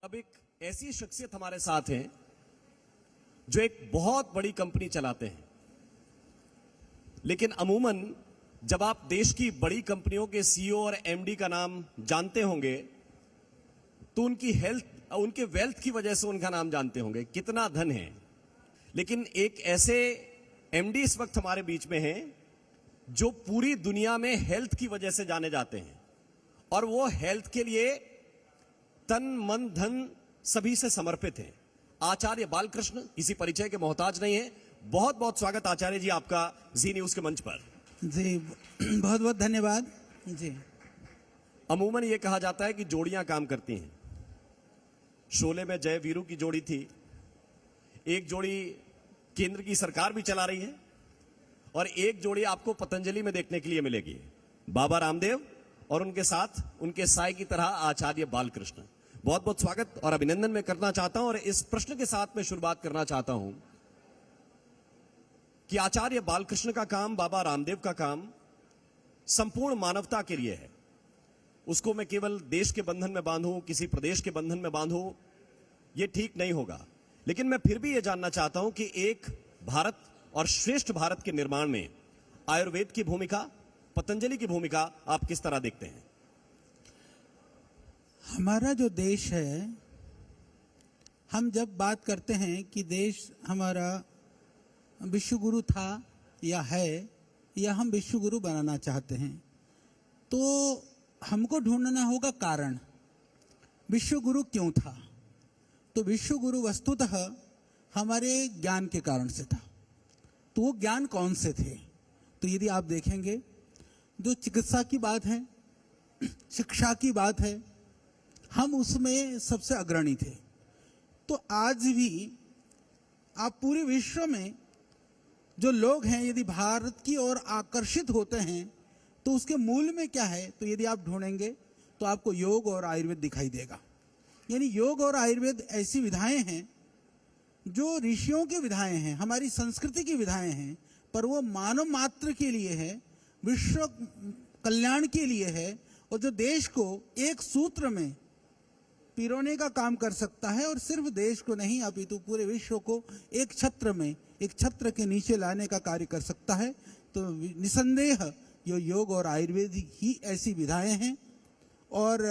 अब एक ऐसी शख्सियत हमारे साथ हैं जो एक बहुत बड़ी कंपनी चलाते हैं, लेकिन अमूमन जब आप देश की बड़ी कंपनियों के सीईओ और एमडी का नाम जानते होंगे तो उनके वेल्थ की वजह से उनका नाम जानते होंगे, कितना धन है। लेकिन एक ऐसे एमडी इस वक्त हमारे बीच में हैं जो पूरी दुनिया में हेल्थ की वजह से जाने जाते हैं और वो हेल्थ के लिए तन मन धन सभी से समर्पित हैं। आचार्य बालकृष्ण किसी परिचय के मोहताज नहीं है। बहुत बहुत स्वागत आचार्य जी आपका जी न्यूज के मंच पर। जी बहुत बहुत धन्यवाद जी। अमूमन ये कहा जाता है कि जोड़ियां काम करती हैं। शोले में जय वीरू की जोड़ी थी, एक जोड़ी केंद्र की सरकार भी चला रही है और एक जोड़ी आपको पतंजलि में देखने के लिए मिलेगी, बाबा रामदेव और उनके साथ उनके साय की तरह आचार्य बालकृष्ण। बहुत बहुत स्वागत और अभिनंदन मैं करना चाहता हूं और इस प्रश्न के साथ मैं शुरुआत करना चाहता हूं कि आचार्य बालकृष्ण का काम, बाबा रामदेव का काम संपूर्ण मानवता के लिए है। उसको मैं केवल देश के बंधन में बांधूं, किसी प्रदेश के बंधन में बांधूं, यह ठीक नहीं होगा। लेकिन मैं फिर भी यह जानना चाहता हूं कि एक भारत और श्रेष्ठ भारत के निर्माण में आयुर्वेद की भूमिका, पतंजलि की भूमिका आप किस तरह देखते हैं? हमारा जो देश है, हम जब बात करते हैं कि देश हमारा विश्व गुरु था या है या हम विश्व गुरु बनाना चाहते हैं, तो हमको ढूंढना होगा कारण, विश्व गुरु क्यों था। तो विश्व गुरु वस्तुतः हमारे ज्ञान के कारण से था। तो वो ज्ञान कौन से थे? तो यदि आप देखेंगे, जो चिकित्सा की बात है, शिक्षा की बात है, हम उसमें सबसे अग्रणी थे। तो आज भी आप पूरे विश्व में जो लोग हैं, यदि भारत की ओर आकर्षित होते हैं तो उसके मूल में क्या है? तो यदि आप ढूंढेंगे तो आपको योग और आयुर्वेद दिखाई देगा। यानी योग और आयुर्वेद ऐसी विधाएं हैं जो ऋषियों की विधाएं हैं, हमारी संस्कृति की विधाएं हैं, पर वो मानव मात्र के लिए है, विश्व कल्याण के लिए है, और जो देश को एक सूत्र में पिरोने का काम कर सकता है। और सिर्फ देश को नहीं, अपितु पूरे विश्व को एक छत्र में, एक छत्र के नीचे लाने का कार्य कर सकता है। तो निसंदेह ये योग और आयुर्वेद ही ऐसी विधाएं हैं। और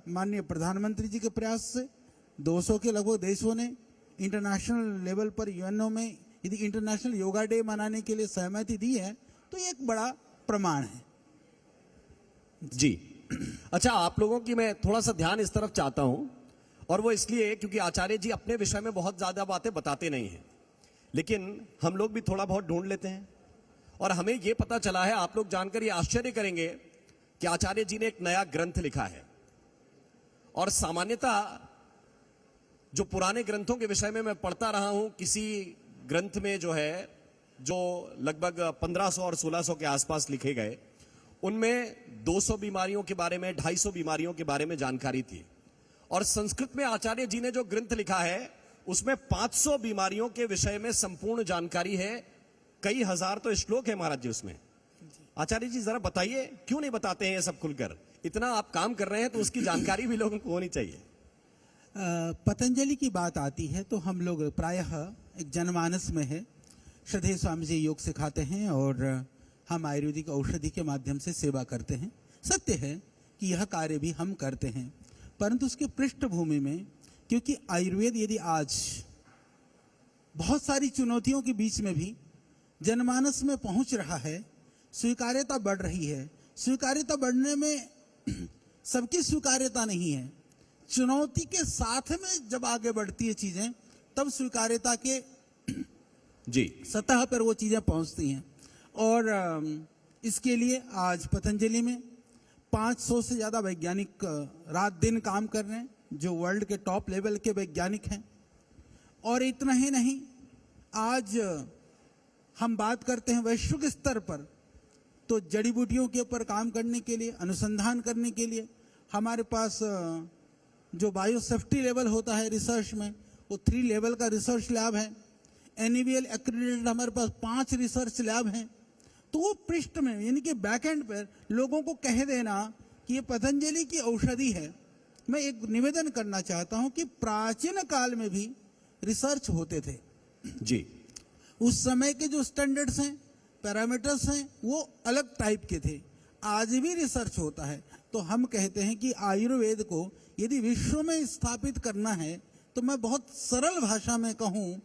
माननीय प्रधानमंत्री जी के प्रयास से 200 के लगभग देशों ने इंटरनेशनल लेवल पर यूएनओ में यदि इंटरनेशनल योगा डे मनाने के लिए सहमति दी है, तो ये एक बड़ा प्रमाण है जी। अच्छा, आप लोगों की मैं थोड़ा सा ध्यान इस तरफ चाहता हूं, और वो इसलिए क्योंकि आचार्य जी अपने विषय में बहुत ज्यादा बातें बताते नहीं हैं, लेकिन हम लोग भी थोड़ा बहुत ढूंढ लेते हैं। और हमें यह पता चला है, आप लोग जानकर ये आश्चर्य करेंगे कि आचार्य जी ने एक नया ग्रंथ लिखा है। और सामान्यतः जो पुराने ग्रंथों के विषय में मैं पढ़ता रहा हूं, किसी ग्रंथ में जो है, जो लगभग 1500 और 1600 के आसपास लिखे गए, उनमें 200 बीमारियों के बारे में, 250 बीमारियों के बारे में जानकारी थी। और संस्कृत में आचार्य जी ने जो ग्रंथ लिखा है उसमें 500 बीमारियों के विषय में संपूर्ण जानकारी है। कई हजार तो श्लोक है महाराज जी उसमें। आचार्य जी जरा बताइए, क्यों नहीं बताते हैं ये सब खुलकर? इतना आप काम कर रहे हैं तो उसकी जानकारी भी लोगों को होनी चाहिए। पतंजलि की बात आती है तो हम लोग प्रायः एक जनमानस में है, श्रद्धेय स्वामी जी योग सिखाते हैं और हम आयुर्वेदिक औषधि के माध्यम से सेवा करते हैं। सत्य है कि यह कार्य भी हम करते हैं, परंतु उसकी पृष्ठभूमि में, क्योंकि आयुर्वेद यदि आज बहुत सारी चुनौतियों के बीच में भी जनमानस में पहुंच रहा है, स्वीकार्यता बढ़ रही है। स्वीकार्यता बढ़ने में सबकी स्वीकार्यता नहीं है, चुनौती के साथ में जब आगे बढ़ती है चीजें, तब स्वीकार्यता के जी सतह पर वो चीजें पहुंचती हैं। और इसके लिए आज पतंजलि में 500 से ज्यादा वैज्ञानिक रात दिन काम कर रहे हैं, जो वर्ल्ड के टॉप लेवल के वैज्ञानिक हैं। और इतना ही नहीं, आज हम बात करते हैं वैश्विक स्तर पर, तो जड़ी बूटियों के ऊपर काम करने के लिए, अनुसंधान करने के लिए हमारे पास जो बायो सेफ्टी लेवल होता है रिसर्च में, वो 3 लेवल का रिसर्च लैब है। NABL एक्रेडिटेड हमारे पास 5 रिसर्च लैब हैं। तो वो पृष्ठ में, यानी कि बैकएंड पर लोगों को कह देना कि ये पतंजलि की औषधि है, मैं एक निवेदन करना चाहता हूं कि प्राचीन काल में भी रिसर्च होते थे। जी उस समय के जो स्टैंडर्ड्स हैं, पैरामीटर्स हैं, वो अलग टाइप के थे। आज भी रिसर्च होता है। तो हम कहते हैं कि आयुर्वेद को यदि विश्व में स्थापित करना है, तो मैं बहुत सरल भाषा में कहूं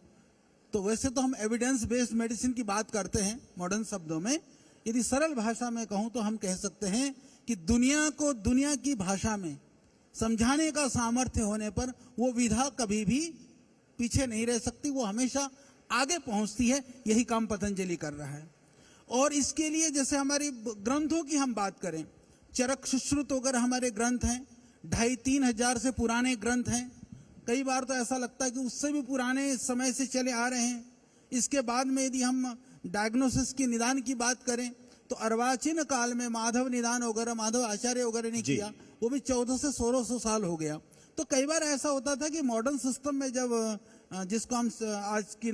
तो वैसे तो हम एविडेंस बेस्ड मेडिसिन की बात करते हैं मॉडर्न शब्दों में, यदि सरल भाषा में कहूं तो हम कह सकते हैं कि दुनिया को दुनिया की भाषा में समझाने का सामर्थ्य होने पर वो विधा कभी भी पीछे नहीं रह सकती, वो हमेशा आगे पहुंचती है। यही काम पतंजलि कर रहा है। और इसके लिए जैसे हमारी ग्रंथों की हम बात करें, चरक सुश्रुत वगैरह हमारे ग्रंथ हैं, 2,500-3 हजार से पुराने ग्रंथ हैं। कई बार तो ऐसा लगता है कि उससे भी पुराने समय से चले आ रहे हैं। इसके बाद में यदि हम डायग्नोसिस की निदान की बात करें तो अर्वाचीन काल में माधव निदान वगैरह, माधव आचार्य वगैरह ने किया, वो भी 1400 से 1600 साल हो गया। तो कई बार ऐसा होता था कि मॉडर्न सिस्टम में जब जिसको हम आज की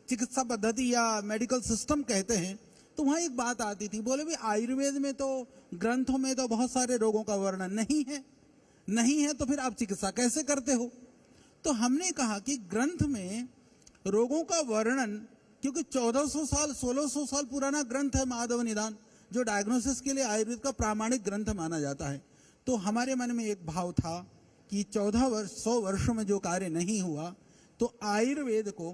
चिकित्सा पद्धति या मेडिकल सिस्टम कहते हैं, तो वहाँ एक बात आती थी, बोले भी आयुर्वेद में तो ग्रंथों में तो बहुत सारे रोगों का वर्णन नहीं है, तो फिर आप चिकित्सा कैसे करते हो? तो हमने कहा कि ग्रंथ में रोगों का वर्णन, क्योंकि 1400 साल 1600 साल पुराना ग्रंथ है माधव निदान, जो डायग्नोसिस के लिए आयुर्वेद का प्रामाणिक ग्रंथ माना जाता है। तो हमारे मन में एक भाव था कि 100 वर्षों में जो कार्य नहीं हुआ, तो आयुर्वेद को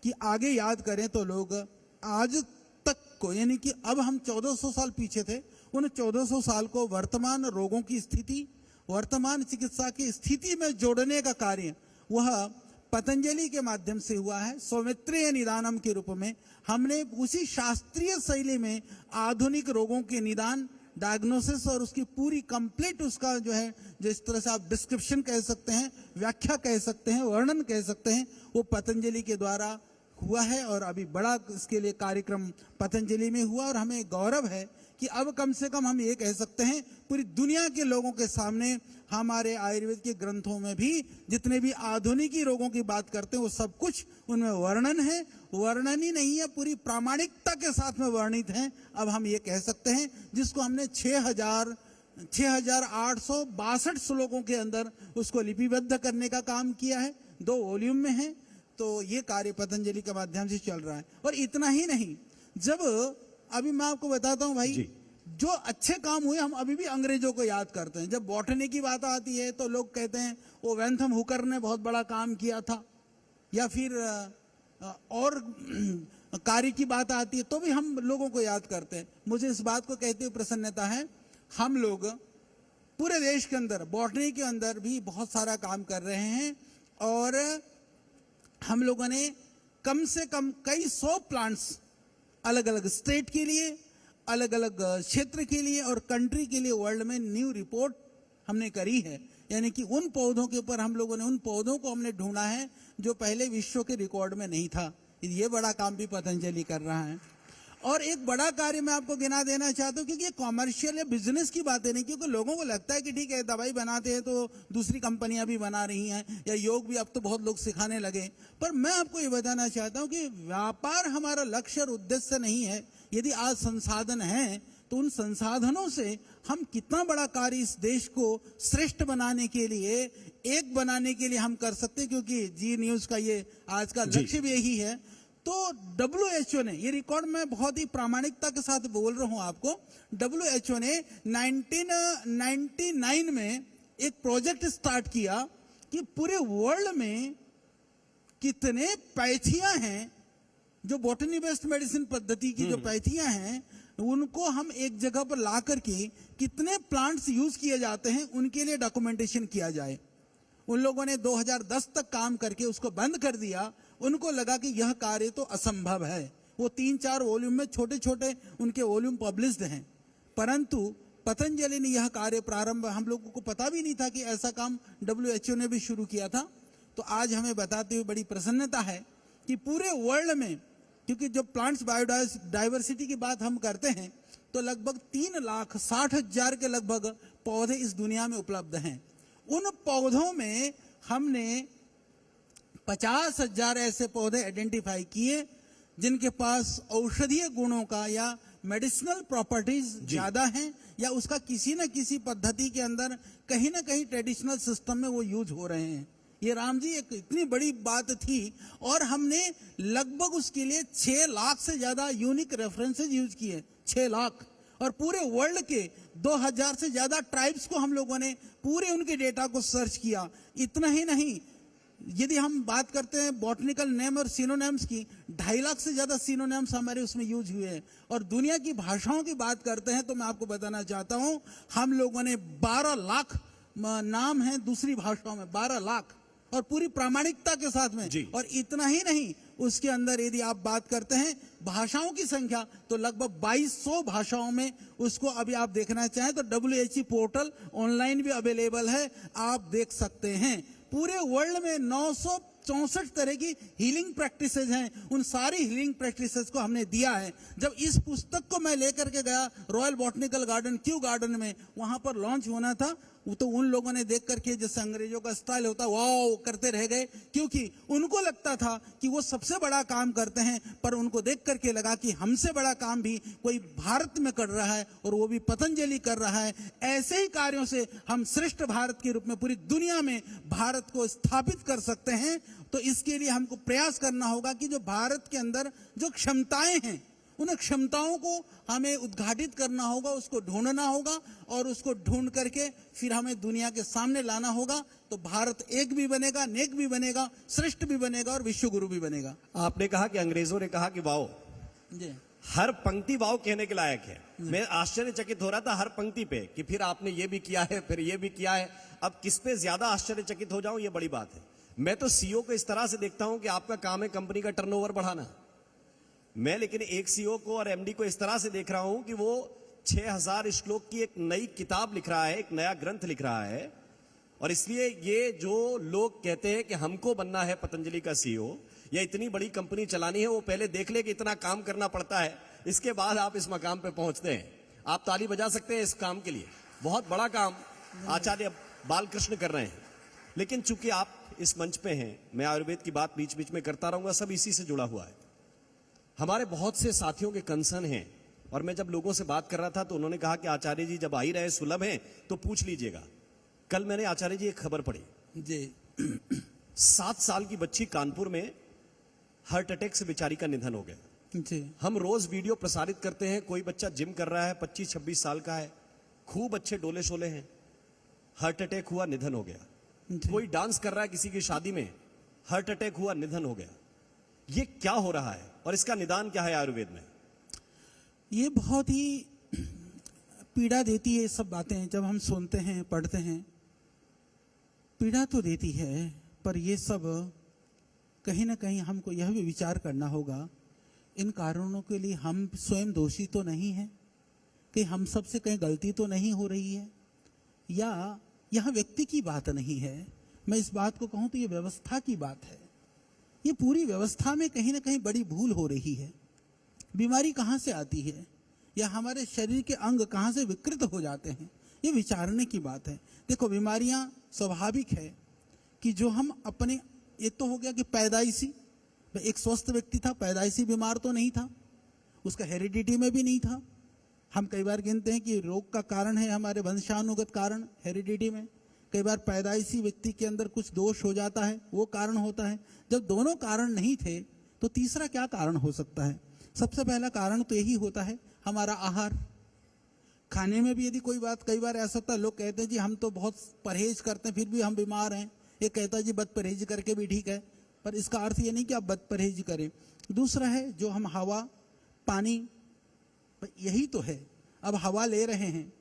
कि आगे याद करें तो लोग आज तक को, यानी कि अब हम 1400 साल पीछे थे, उन 1400 साल को वर्तमान रोगों की स्थिति, वर्तमान चिकित्सा की स्थिति में जोड़ने का कार्य वह पतंजलि के माध्यम से हुआ है। सौमित्रीय निदानम के रूप में हमने उसी शास्त्रीय शैली में आधुनिक रोगों के निदान, डायग्नोसिस और उसकी पूरी कंप्लीट उसका जो है, जिस तरह से आप डिस्क्रिप्शन कह सकते हैं, व्याख्या कह सकते हैं, वर्णन कह सकते हैं, वो पतंजलि के द्वारा हुआ है। और अभी बड़ा इसके लिए कार्यक्रम पतंजलि में हुआ। और हमें गौरव है कि अब कम से कम हम ये कह सकते हैं पूरी दुनिया के लोगों के सामने हमारे आयुर्वेद के ग्रंथों में भी जितने भी आधुनिकी रोगों की बात करते हैं वो सब कुछ उनमें वर्णन है। वर्णन ही नहीं है, पूरी प्रामाणिकता के साथ में वर्णित है। अब हम ये कह सकते हैं, जिसको हमने 6,862 श्लोकों के अंदर उसको लिपिबद्ध करने का काम किया है, 2 वॉल्यूम में है। तो ये कार्य पतंजलि के माध्यम से चल रहा है। और इतना ही नहीं, जब अभी मैं आपको बताता हूं भाई, जो अच्छे काम हुए हम अभी भी अंग्रेजों को याद करते हैं। जब बॉटनी की बात आती है तो लोग कहते हैं वो वेंथम हुकर ने बहुत बड़ा काम किया था, या फिर और कार्य की बात आती है तो भी हम लोगों को याद करते हैं। मुझे इस बात को कहते हुए प्रसन्नता है, हम लोग पूरे देश के अंदर बॉटनी के अंदर भी बहुत सारा काम कर रहे हैं। और हम लोगों ने कम से कम कई 100 प्लांट्स अलग अलग स्टेट के लिए, अलग अलग क्षेत्र के लिए और कंट्री के लिए वर्ल्ड में न्यू रिपोर्ट हमने करी है। यानी कि उन पौधों के ऊपर हम लोगों ने, उन पौधों को हमने ढूंढा है जो पहले विश्व के रिकॉर्ड में नहीं था। ये बड़ा काम भी पतंजलि कर रहा है। और एक बड़ा कार्य मैं आपको गिना देना चाहता हूँ, क्योंकि ये कॉमर्शियल या बिजनेस की बातें नहीं, क्योंकि लोगों को लगता है कि ठीक है दवाई बनाते हैं तो दूसरी कंपनियां भी बना रही हैं, या योग भी अब तो बहुत लोग सिखाने लगे। पर मैं आपको ये बताना चाहता हूँ कि व्यापार हमारा लक्ष्य और उद्देश्य नहीं है। यदि आज संसाधन है तो उन संसाधनों से हम कितना बड़ा कार्य इस देश को श्रेष्ठ बनाने के लिए, एक बनाने के लिए हम कर सकते हैं। क्योंकि जी न्यूज का ये आज का लक्ष्य भी यही है। तो WHO ने, ये रिकॉर्ड में बहुत ही प्रामाणिकता के साथ बोल रहा हूं आपको, WHO ने 1999 में एक प्रोजेक्ट स्टार्ट किया कि पूरे वर्ल्ड में कितने पैथियां हैं, जो बॉटनी बेस्ड मेडिसिन पद्धति की जो पैथियां हैं, उनको हम एक जगह पर ला करके कितने प्लांट्स यूज किए जाते हैं उनके लिए डॉक्यूमेंटेशन किया जाए। उन लोगों ने 2010 तक काम करके उसको बंद कर दिया। उनको लगा कि यह कार्य तो असंभव है। वो 3-4 वॉल्यूम में छोटे छोटे उनके वॉल्यूम पब्लिश्ड हैं। परंतु पतंजलि ने यह कार्य प्रारंभ, हम लोगों को पता भी नहीं था कि ऐसा काम WHO ने भी शुरू किया था। तो आज हमें बताते हुए बड़ी प्रसन्नता है कि पूरे वर्ल्ड में, क्योंकि जब प्लांट्स बायोडाइवर्सिटी की बात हम करते हैं तो लगभग 3,60,000 के लगभग पौधे इस दुनिया में उपलब्ध हैं। उन पौधों में हमने 50,000 ऐसे पौधे आइडेंटिफाई किए जिनके पास औषधीय गुणों का या मेडिसिनल प्रॉपर्टीज ज्यादा हैं या उसका किसी न किसी पद्धति के अंदर कहीं ना कहीं ट्रेडिशनल सिस्टम में वो यूज हो रहे हैं। ये राम जी एक इतनी बड़ी बात थी और हमने लगभग उसके लिए 6 लाख से ज्यादा यूनिक रेफरेंसेज यूज किए, 6 लाख, और पूरे वर्ल्ड के 2000 से ज्यादा ट्राइब्स को हम लोगों ने पूरे उनके डेटा को सर्च किया। इतना ही नहीं, यदि हम बात करते हैं बॉटनिकल नेम और सिनोनिम्स की, 2.5 लाख से ज्यादा सिनोनिम्स हमारे उसमें यूज हुए हैं। और दुनिया की भाषाओं की बात करते हैं तो मैं आपको बताना चाहता हूं, हम लोगों ने 12 लाख नाम है दूसरी भाषाओं में, 12 लाख, और पूरी प्रामाणिकता के साथ में। और इतना ही नहीं, उसके अंदर यदि आप बात करते हैं भाषाओं की संख्या तो लगभग 2200 भाषाओं में उसको अभी आप देखना चाहें तो WHO पोर्टल ऑनलाइन भी अवेलेबल है, आप देख सकते हैं। पूरे वर्ल्ड में 964 तरह की हीलिंग प्रैक्टिसेस हैं, उन सारी हीलिंग प्रैक्टिसेस को हमने दिया है। जब इस पुस्तक को मैं लेकर के गया royal botanical garden, Q garden में, वहां पर लॉन्च होना था, तो उन लोगों ने देख करके जैसे अंग्रेजों का स्टाइल होता वाओ करते रह गए, क्योंकि उनको लगता था कि वो सबसे बड़ा काम करते हैं, पर उनको देख करके लगा कि हमसे बड़ा काम भी कोई भारत में कर रहा है और वो भी पतंजलि कर रहा है। ऐसे ही कार्यों से हम श्रेष्ठ भारत के रूप में पूरी दुनिया में भारत को स्थापित कर सकते हैं। तो इसके लिए हमको प्रयास करना होगा कि जो भारत के अंदर जो क्षमताएं हैं, उन क्षमताओं को हमें उद्घाटित करना होगा, उसको ढूंढना होगा और उसको ढूंढ करके फिर हमें दुनिया के सामने लाना होगा। तो भारत एक भी बनेगा, नेक भी बनेगा, श्रेष्ठ भी बनेगा और विश्व गुरु भी बनेगा। आपने कहा कि अंग्रेजों ने कहा कि वाओ, जी, हर पंक्ति वाओ कहने के लायक है। मैं आश्चर्यचकित हो रहा था हर पंक्ति पे कि फिर आपने ये भी किया है, फिर ये भी किया है। अब किस पे ज्यादा आश्चर्यचकित हो जाऊं, ये बड़ी बात है। मैं तो सीईओ को इस तरह से देखता हूं कि आपका काम है कंपनी का टर्नओवर बढ़ाना। मैं लेकिन एक सीईओ को और एमडी को इस तरह से देख रहा हूं कि वो 6000 श्लोक की एक नई किताब लिख रहा है, एक नया ग्रंथ लिख रहा है। और इसलिए ये जो लोग कहते हैं कि हमको बनना है पतंजलि का सीईओ या इतनी बड़ी कंपनी चलानी है, वो पहले देख ले कि इतना काम करना पड़ता है, इसके बाद आप इस मकाम पे पहुंचते हैं। आप ताली बजा सकते हैं इस काम के लिए, बहुत बड़ा काम आचार्य बालकृष्ण कर रहे हैं। लेकिन चूंकि आप इस मंच पे हैं, मैं आयुर्वेद की बात बीच बीच में करता रहूंगा, सब इसी से जुड़ा हुआ है। हमारे बहुत से साथियों के कंसर्न हैं, और मैं जब लोगों से बात कर रहा था तो उन्होंने कहा कि आचार्य जी जब आ ही रहे, सुलभ हैं तो पूछ लीजिएगा। कल मैंने आचार्य जी एक खबर पढ़ी जी 7 साल की बच्ची कानपुर में हार्ट अटैक से बेचारी का निधन हो गया। जी हम रोज वीडियो प्रसारित करते हैं, कोई बच्चा जिम कर रहा है, 25-26 साल का है, खूब अच्छे डोले शोले हैं, हार्ट अटैक हुआ, निधन हो गया। कोई डांस कर रहा है किसी की शादी में, हार्ट अटैक हुआ, निधन हो गया। ये क्या हो रहा है और इसका निदान क्या है आयुर्वेद में? ये बहुत ही पीड़ा देती है ये सब बातें, जब हम सुनते हैं, पढ़ते हैं, पीड़ा तो देती है, पर ये सब कहीं ना कहीं हमको यह भी विचार करना होगा, इन कारणों के लिए हम स्वयं दोषी तो नहीं है, कि हम सबसे कहीं गलती तो नहीं हो रही है, या यह व्यक्ति की बात नहीं है। मैं इस बात को कहूं तो ये व्यवस्था की बात है। ये पूरी व्यवस्था में कहीं ना कहीं बड़ी भूल हो रही है। बीमारी कहाँ से आती है या हमारे शरीर के अंग कहाँ से विकृत हो जाते हैं, ये विचारने की बात है। देखो, बीमारियां स्वाभाविक है कि जो हम अपने, एक तो हो गया कि पैदाइशी, एक स्वस्थ व्यक्ति था, पैदाइशी बीमार तो नहीं था, उसका हेरिडिटी में भी नहीं था। हम कई बार गिनते हैं कि रोग का कारण है हमारे वंशानुगत कारण, हेरिडिटी में। कई बार पैदाइशी व्यक्ति के अंदर कुछ दोष हो जाता है, वो कारण होता है। जब दोनों कारण नहीं थे तो तीसरा क्या कारण हो सकता है? सबसे पहला कारण तो यही होता है हमारा आहार। खाने में भी यदि कोई बात, कई बार ऐसा होता है, लोग कहते हैं जी हम तो बहुत परहेज करते हैं फिर भी हम बीमार हैं। एक कहता है जी बद परहेज करके भी ठीक है, पर इसका अर्थ ये नहीं कि आप बद परहेज करें। दूसरा है जो हम हवा, पानी, यही तो है। अब हवा ले रहे हैं,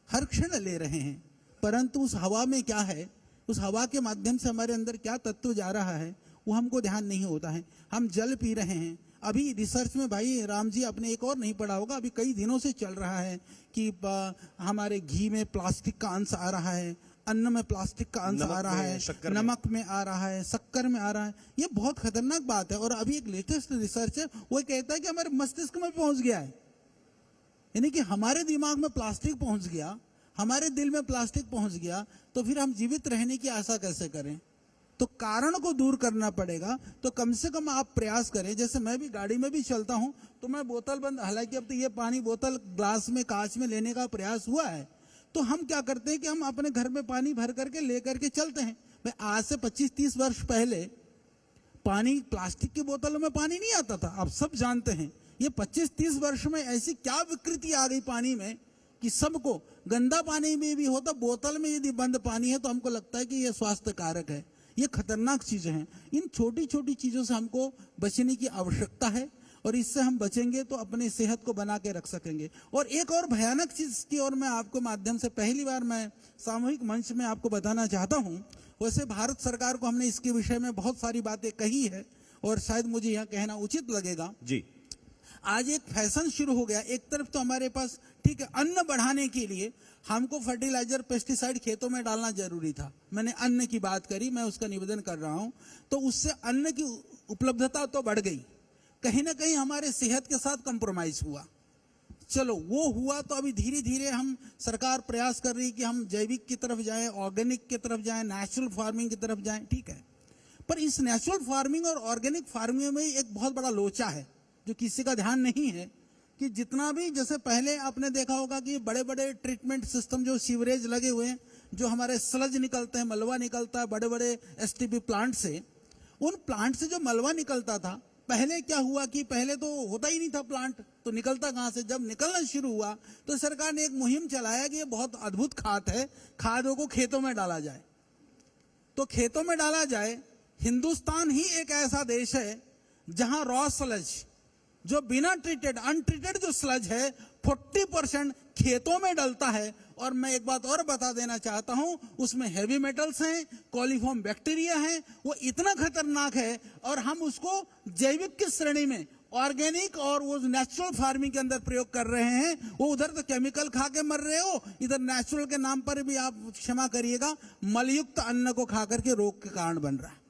हर क्षण ले रहे हैं, परंतु उस हवा में क्या है, उस हवा के माध्यम से हमारे अंदर क्या तत्व जा रहा है, वो हमको ध्यान नहीं होता है। हम जल पी रहे हैं, अभी रिसर्च में भाई राम जी आपने एक और नहीं पढ़ा होगा, अभी कई दिनों से चल रहा है कि हमारे घी में प्लास्टिक का अंश आ रहा है, अन्न में प्लास्टिक का अंश आ रहा है, नमक में आ रहा है, शक्कर में आ रहा है। ये बहुत खतरनाक बात है। और अभी एक लेटेस्ट रिसर्च है, वो कहता है कि हमारे मस्तिष्क में पहुंच गया है, यानी कि हमारे दिमाग में प्लास्टिक पहुंच गया, हमारे दिल में प्लास्टिक पहुंच गया, तो फिर हम जीवित रहने की आशा कैसे करें? तो कारण को दूर करना पड़ेगा। तो कम से कम आप प्रयास करें, जैसे मैं भी गाड़ी में भी चलता हूं तो मैं बोतल बंद, हालांकि अब तो ये पानी बोतल ग्लास में कांच में लेने का प्रयास हुआ है, तो हम क्या करते हैं कि हम अपने घर में पानी भर करके ले करके चलते हैं। भाई आज से 25-30 वर्ष पहले पानी प्लास्टिक की बोतलों में पानी नहीं आता था, आप सब जानते हैं। ये 25-30 वर्ष में ऐसी क्या विकृति आ गई पानी में कि सबको गंदा पानी में भी होता, बोतल में यदि बंद पानी है तो हमको लगता है कि ये स्वास्थ्य कारक है, ये खतरनाक चीजें हैं। इन छोटी छोटी चीजों से हमको बचने की आवश्यकता है और इससे हम बचेंगे तो अपनी सेहत को बना के रख सकेंगे। और एक और भयानक चीज की और मैं आपको माध्यम से पहली बार मैं सामूहिक मंच में आपको बताना चाहता हूं। वैसे भारत सरकार को हमने इसके विषय में बहुत सारी बातें कही है और शायद मुझे यह कहना उचित लगेगा जी। आज एक फैशन शुरू हो गया। एक तरफ तो हमारे पास ठीक है, अन्न बढ़ाने के लिए हमको फर्टिलाइजर पेस्टिसाइड खेतों में डालना जरूरी था। मैंने अन्न की बात करी, मैं उसका निवेदन कर रहा हूं। तो उससे अन्न की उपलब्धता तो बढ़ गई, कहीं ना कहीं हमारे सेहत के साथ कंप्रोमाइज हुआ। चलो वो हुआ, तो अभी धीरे धीरे हम सरकार प्रयास कर रही है कि हम जैविक की तरफ जाएं, ऑर्गेनिक की तरफ जाएं, नेचुरल फार्मिंग की तरफ जाएं, ठीक है। पर इस नेचुरल फार्मिंग और ऑर्गेनिक फार्मिंग में एक बहुत बड़ा लोचा है जो किसी का ध्यान नहीं है कि जितना भी, जैसे पहले आपने देखा होगा कि बड़े बड़े ट्रीटमेंट सिस्टम जो सीवरेज लगे हुए हैं, जो हमारे स्लज निकलते हैं, मलबा निकलता है बड़े बड़े एसटीपी प्लांट से, उन प्लांट से जो मलबा निकलता था, पहले क्या हुआ कि पहले तो होता ही नहीं था प्लांट, तो निकलता कहां से। जब निकलना शुरू हुआ तो सरकार ने एक मुहिम चलाया कि ये बहुत अद्भुत खाद है, खादों को खेतों में डाला जाए। तो खेतों में डाला जाए। हिंदुस्तान ही एक ऐसा देश है जहां रॉ स्लज, जो बिना ट्रीटेड, अनट्रीटेड जो स्लज है, 40% खेतों में डलता है। और मैं एक बात और बता देना चाहता हूं, उसमें हेवी मेटल्स हैं, कॉलीफॉर्म बैक्टीरिया हैं, वो इतना खतरनाक है। और हम उसको जैविक की श्रेणी में, ऑर्गेनिक और वो नेचुरल फार्मिंग के अंदर प्रयोग कर रहे हैं। वो उधर तो केमिकल खा के मर रहे हो, इधर नेचुरल के नाम पर भी आप क्षमा करिएगा, मलयुक्त अन्न को खा करके रोग के कारण बन रहा है।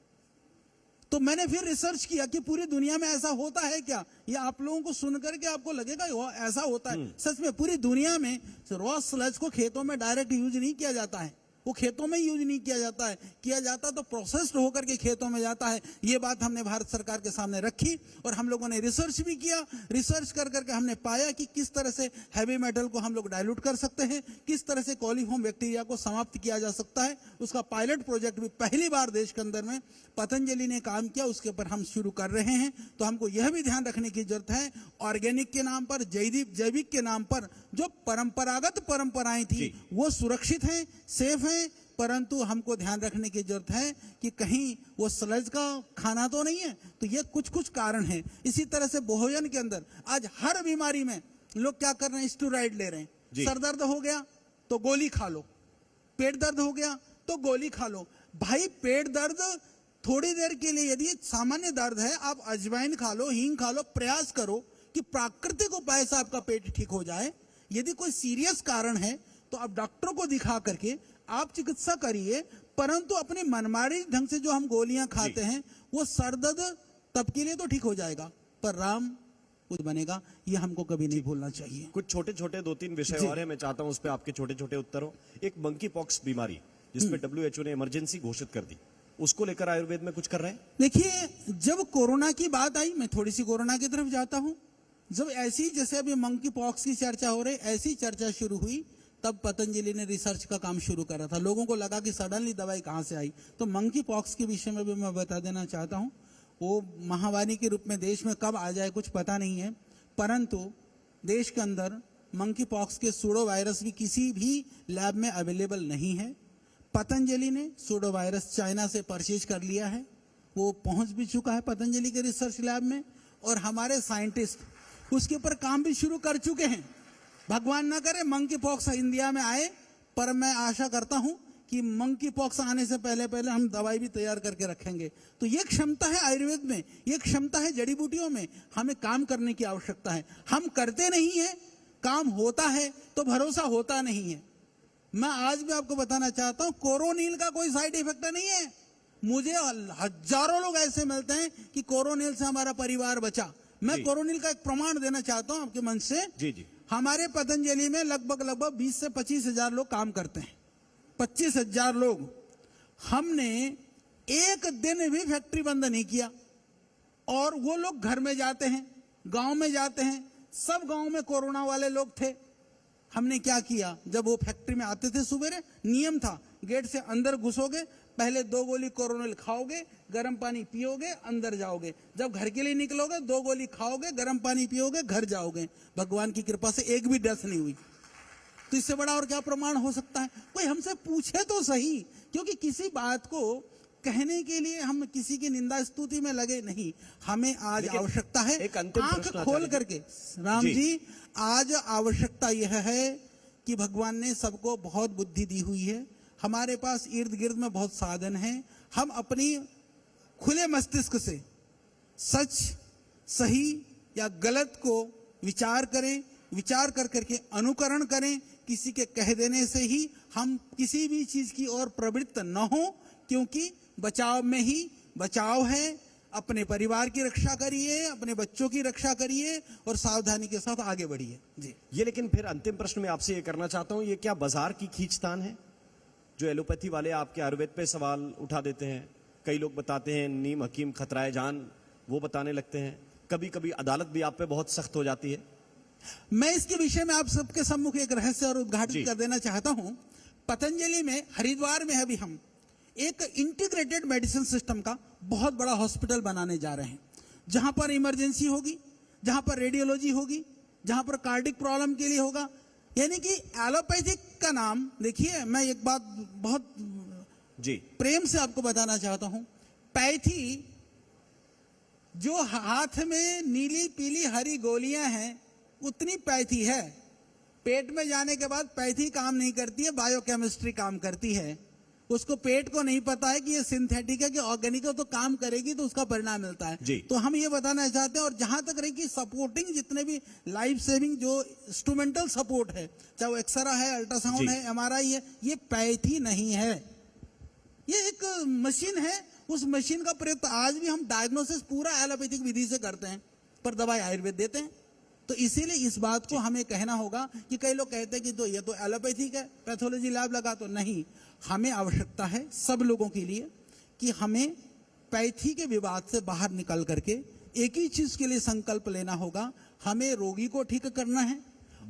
तो मैंने फिर रिसर्च किया कि पूरी दुनिया में ऐसा होता है क्या। ये आप लोगों को सुनकर के आपको लगेगा ऐसा होता है, सच में पूरी दुनिया में रॉ स्लज को खेतों में डायरेक्ट यूज नहीं किया जाता है, वो खेतों में यूज नहीं किया जाता है। किया जाता तो प्रोसेस्ड होकर के खेतों में जाता है। ये बात हमने भारत सरकार के सामने रखी और हम लोगों ने रिसर्च भी किया। रिसर्च कर करके हमने पाया कि किस तरह से हैवी मेटल को हम लोग डाइल्यूट कर सकते हैं, किस तरह से कॉलीफॉर्म बैक्टीरिया को समाप्त किया जा सकता है। उसका पायलट प्रोजेक्ट भी पहली बार देश के अंदर में पतंजलि ने काम किया, उसके ऊपर हम शुरू कर रहे हैं। तो हमको यह भी ध्यान रखने की जरूरत है, ऑर्गेनिक के नाम पर, जैविक के नाम पर जो परंपरागत परंपराएं थी वो सुरक्षित हैं, सेफ हैं, परंतु हमको ध्यान रखने की जरूरत है कि कहीं वो स्लज का खाना तो नहीं है। तो ये कुछ कुछ कारण हैं। इसी तरह से भोजन के अंदर आज हर बीमारी में लोग क्या कर रहे हैं, स्टेरॉइड ले रहे हैं। सर दर्द हो गया तो गोली खा लो, पेट दर्द हो गया तो गोली खा लो। भाई पेट दर्द थोड़ी देर के लिए, यदि सामान्य दर्द है आप अजवाइन खा लो, हींग खा लो, प्रयास करो कि प्राकृतिक उपाय से आपका पेट ठीक हो जाए। यदि कोई सीरियस कारण है तो आप डॉक्टर को दिखा करके आप चिकित्सा करिए, परंतु अपने मनमानी ढंग से जो हम गोलियां खाते हैं वो सर दर्द तब के लिए तो ठीक हो जाएगा, पर राम कुछ बनेगा, ये हमको कभी नहीं भूलना चाहिए। कुछ छोटे छोटे 2-3 विषय और है, मैं चाहता हूं उस पर आपके छोटे छोटे उत्तर हो। एक मंकी पॉक्स बीमारी जिसमें WHO ने इमरजेंसी घोषित कर दी, उसको लेकर आयुर्वेद में कुछ कर रहे हैं? देखिए, जब कोरोना की बात आई, मैं थोड़ी सी कोरोना की तरफ जाता हूं। जब ऐसी, जैसे अभी मंकी पॉक्स की चर्चा हो रही, ऐसी चर्चा शुरू हुई, तब पतंजलि ने रिसर्च का काम शुरू करा था। लोगों को लगा कि सडनली दवाई कहां से आई। तो मंकी पॉक्स के विषय में भी मैं बता देना चाहता हूं, वो महामारी के रूप में देश में कब आ जाए कुछ पता नहीं है, परंतु देश के अंदर मंकी पॉक्स के सूडो वायरस भी किसी भी लैब में अवेलेबल नहीं है। पतंजलि ने सूडो वायरस चाइना से परचेज कर लिया है, वो पहुंच भी चुका है पतंजलि के रिसर्च लैब में, और हमारे साइंटिस्ट उसके ऊपर काम भी शुरू कर चुके हैं। भगवान ना करे मंकी पॉक्स इंडिया में आए, पर मैं आशा करता हूं कि मंकी पॉक्स आने से पहले पहले हम दवाई भी तैयार करके रखेंगे। तो ये क्षमता है आयुर्वेद में, ये क्षमता है जड़ी बूटियों में। हमें काम करने की आवश्यकता है, हम करते नहीं है, काम होता है तो भरोसा होता नहीं है। मैं आज भी आपको बताना चाहता हूं, कोरोनिल का कोई साइड इफेक्ट नहीं है। मुझे हजारों लोग ऐसे मिलते हैं कि कोरोनिल से हमारा परिवार बचा। मैं कोरोनिल का एक प्रमाण देना चाहता हूं आपके मंच से। जी। हमारे पतंजलि में लगभग 20 से 25 हजार लोग काम करते हैं, 25 हजार लोग। हमने एक दिन भी फैक्ट्री बंद नहीं किया, और वो लोग घर में जाते हैं, गांव में जाते हैं, सब गांव में कोरोना वाले लोग थे। हमने क्या किया, जब वो फैक्ट्री में आते थे सुबह, नियम था गेट से अंदर घुसोगे, पहले 2 गोली कोरोनिल खाओगे, गर्म पानी पियोगे, अंदर जाओगे, जब घर के लिए निकलोगे 2 गोली खाओगे, गर्म पानी पियोगे, घर जाओगे। भगवान की कृपा से एक भी डेथ नहीं हुई। तो इससे बड़ा और क्या प्रमाण हो सकता है? कोई हमसे पूछे तो सही, क्योंकि किसी बात को कहने के लिए हम किसी की निंदा स्तुति में लगे नहीं। हमें आज आवश्यकता है एक अंतिम आंख प्रश्न खोल आचार्य करके, राम जी आज आवश्यकता यह है कि भगवान ने सबको बहुत बुद्धि दी हुई है, हमारे पास इर्द गिर्द में बहुत साधन हैं, हम अपनी खुले मस्तिष्क से सच सही या गलत को विचार करें, विचार कर करके अनुकरण करें। किसी के कह देने से ही हम किसी भी चीज की ओर प्रवृत्त न हो, क्योंकि बचाव में ही बचाव है। अपने परिवार की रक्षा करिए, अपने बच्चों की रक्षा करिए और सावधानी के साथ आगे बढ़िए जी। ये लेकिन फिर अंतिम प्रश्न मैं आपसे ये करना चाहता हूं, ये क्या बाजार की खींचतान है? जो एलोपैथी वाले आपके आयुर्वेद पे सवाल उठा देते हैं, कई लोग बताते हैं नीम हकीम खतराए जान, वो बताने लगते हैं, कभी कभी अदालत भी आप पे बहुत सख्त हो जाती है। मैं इसके विषय में आप सबके सम्मुख एक रहस्य और उद्घाटित कर देना चाहता हूं। पतंजलि में, हरिद्वार में अभी हम एक इंटीग्रेटेड मेडिसिन सिस्टम का बहुत बड़ा हॉस्पिटल बनाने जा रहे हैं, जहां पर इमरजेंसी होगी, जहां पर रेडियोलॉजी होगी, जहां पर कार्डिक प्रॉब्लम के लिए होगा। यानी कि एलोपैथिक का नाम, देखिए मैं एक बात बहुत जी प्रेम से आपको बताना चाहता हूं, पैथी जो हाथ में नीली पीली हरी गोलियां हैं उतनी पैथी है, पेट में जाने के बाद पैथी काम नहीं करती है, बायोकेमिस्ट्री काम करती है। उसको पेट को नहीं पता है कि ये सिंथेटिक है कि ऑर्गेनिक है, तो काम करेगी तो उसका परिणाम मिलता है। तो हम ये बताना चाहते हैं। और जहां तक रही कि सपोर्टिंग जितने भी लाइफ सेविंग जो इंस्ट्रूमेंटल सपोर्ट है, चाहे वो एक्सरा है, अल्ट्रासाउंड है, एमआरआई है, ये पैथी नहीं है, ये एक मशीन है। उस मशीन का प्रयोग तो आज भी हम डायग्नोसिस पूरा एलोपैथिक विधि से करते हैं, पर दवाई आयुर्वेद देते हैं। तो इसीलिए इस बात को हमें कहना होगा कि कई लोग कहते हैं कि तो ये तो एलोपैथिक है, पैथोलॉजी लैब लगा, तो नहीं। हमें आवश्यकता है सब लोगों के लिए कि हमें पैथी के विवाद से बाहर निकल करके एक ही चीज के लिए संकल्प लेना होगा, हमें रोगी को ठीक करना है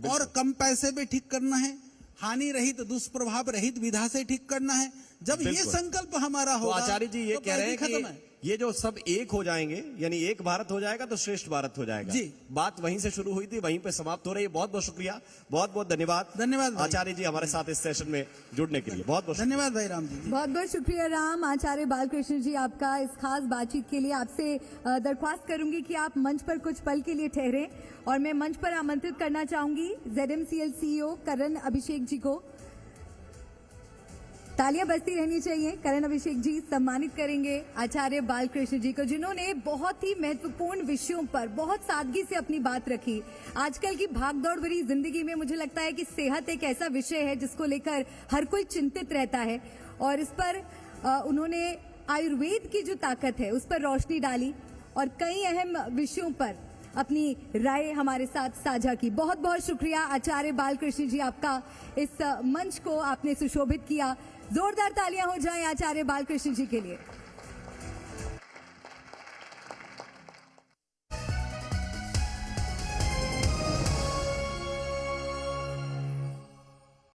और कम पैसे में ठीक करना है, हानि रहित दुष्प्रभाव रहित विधा से ठीक करना है। जब ये संकल्प हमारा तो होगा, आचार्य जी ये तो कह रहे हैं खत्म कि है। ये जो सब एक हो जाएंगे, यानी एक भारत हो जाएगा तो श्रेष्ठ भारत हो जाएगा। जी। बात वहीं से शुरू हुई थी, वहीं पे समाप्त हो रही है। बहुत बहुत शुक्रिया, बहुत बहुत धन्यवाद। धन्यवाद भाई। आचार्य जी हमारे साथ इस सेशन में जुड़ने के लिए बहुत बहुत धन्यवाद भाई राम जी। बहुत बहुत शुक्रिया राम। आचार्य बालकृष्ण जी, आपका इस खास बातचीत के लिए आपसे दरख्वास्त करूंगी कि आप मंच पर कुछ पल के लिए ठहरें, और मैं मंच पर आमंत्रित करना चाहूंगी ZMCL CEO करण अभिषेक जी को। तालियां बजती रहनी चाहिए। करण अभिषेक जी सम्मानित करेंगे आचार्य बालकृष्ण जी को, जिन्होंने बहुत ही महत्वपूर्ण विषयों पर बहुत सादगी से अपनी बात रखी। आजकल की भागदौड़ भरी जिंदगी में मुझे लगता है कि सेहत एक ऐसा विषय है जिसको लेकर हर कोई चिंतित रहता है, और इस पर उन्होंने आयुर्वेद की जो ताकत है उस पर रोशनी डाली और कई अहम विषयों पर अपनी राय हमारे साथ साझा की। बहुत बहुत शुक्रिया आचार्य बालकृष्ण जी, आपका इस मंच को आपने सुशोभित किया। जोरदार तालियां हो जाएं आचार्य बालकृष्ण जी के लिए।